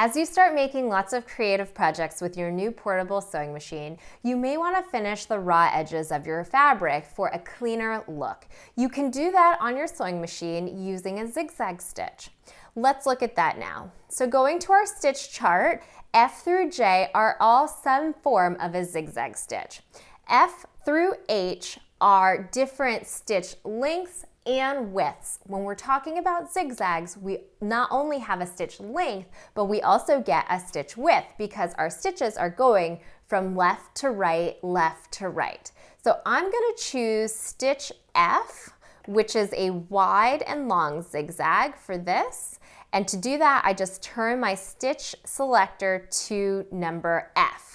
As you start making lots of creative projects with your new portable sewing machine, you may want to finish the raw edges of your fabric for a cleaner look. You can do that on your sewing machine using a zigzag stitch. Let's look at that now. So going to our stitch chart, F through J are all some form of a zigzag stitch. F through H are different stitch lengths and widths. When we're talking about zigzags, we not only have a stitch length, but we also get a stitch width because our stitches are going from left to right, left to right. So I'm going to choose stitch F, which is a wide and long zigzag for this. And to do that, I just turn my stitch selector to number F.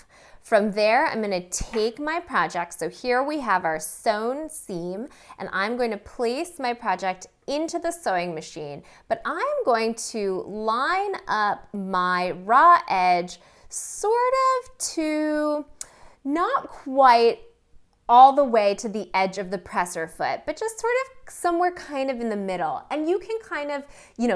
From there, I'm going to take my project. So here we have our sewn seam, and I'm going to place my project into the sewing machine, but I'm going to line up my raw edge sort of to not quite all the way to the edge of the presser foot, but just sort of somewhere kind of in the middle. And you can kind of,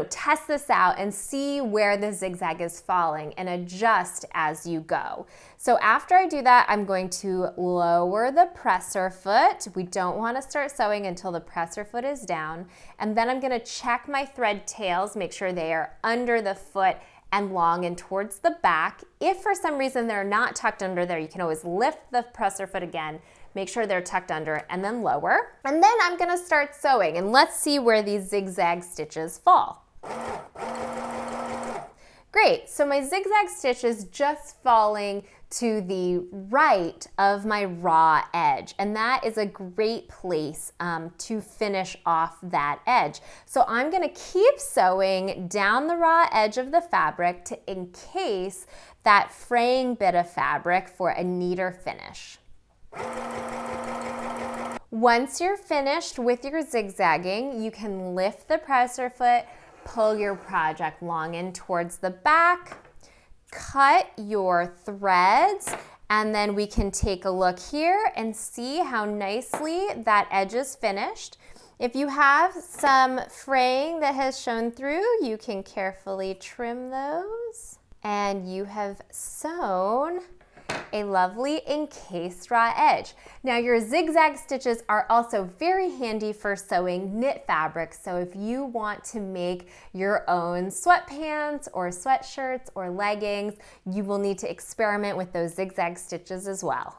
test this out and see where the zigzag is falling and adjust as you go. So after I do that, I'm going to lower the presser foot. We don't want to start sewing until the presser foot is down. And then I'm going to check my thread tails, make sure they are under the foot and long and towards the back. If for some reason they're not tucked under there, you can always lift the presser foot again, make sure they're tucked under, and then lower. And then I'm gonna start sewing, and let's see where these zigzag stitches fall. Great, so my zigzag stitch is just falling to the right of my raw edge, and that is a great place to finish off that edge. So I'm gonna keep sewing down the raw edge of the fabric to encase that fraying bit of fabric for a neater finish. Once you're finished with your zigzagging, you can lift the presser foot, pull your project long in towards the back, cut your threads, and then we can take a look here and see how nicely that edge is finished. If you have some fraying that has shown through, you can carefully trim those. And you have sewn a lovely encased raw edge. Now your zigzag stitches are also very handy for sewing knit fabric, so if you want to make your own sweatpants or sweatshirts or leggings, you will need to experiment with those zigzag stitches as well.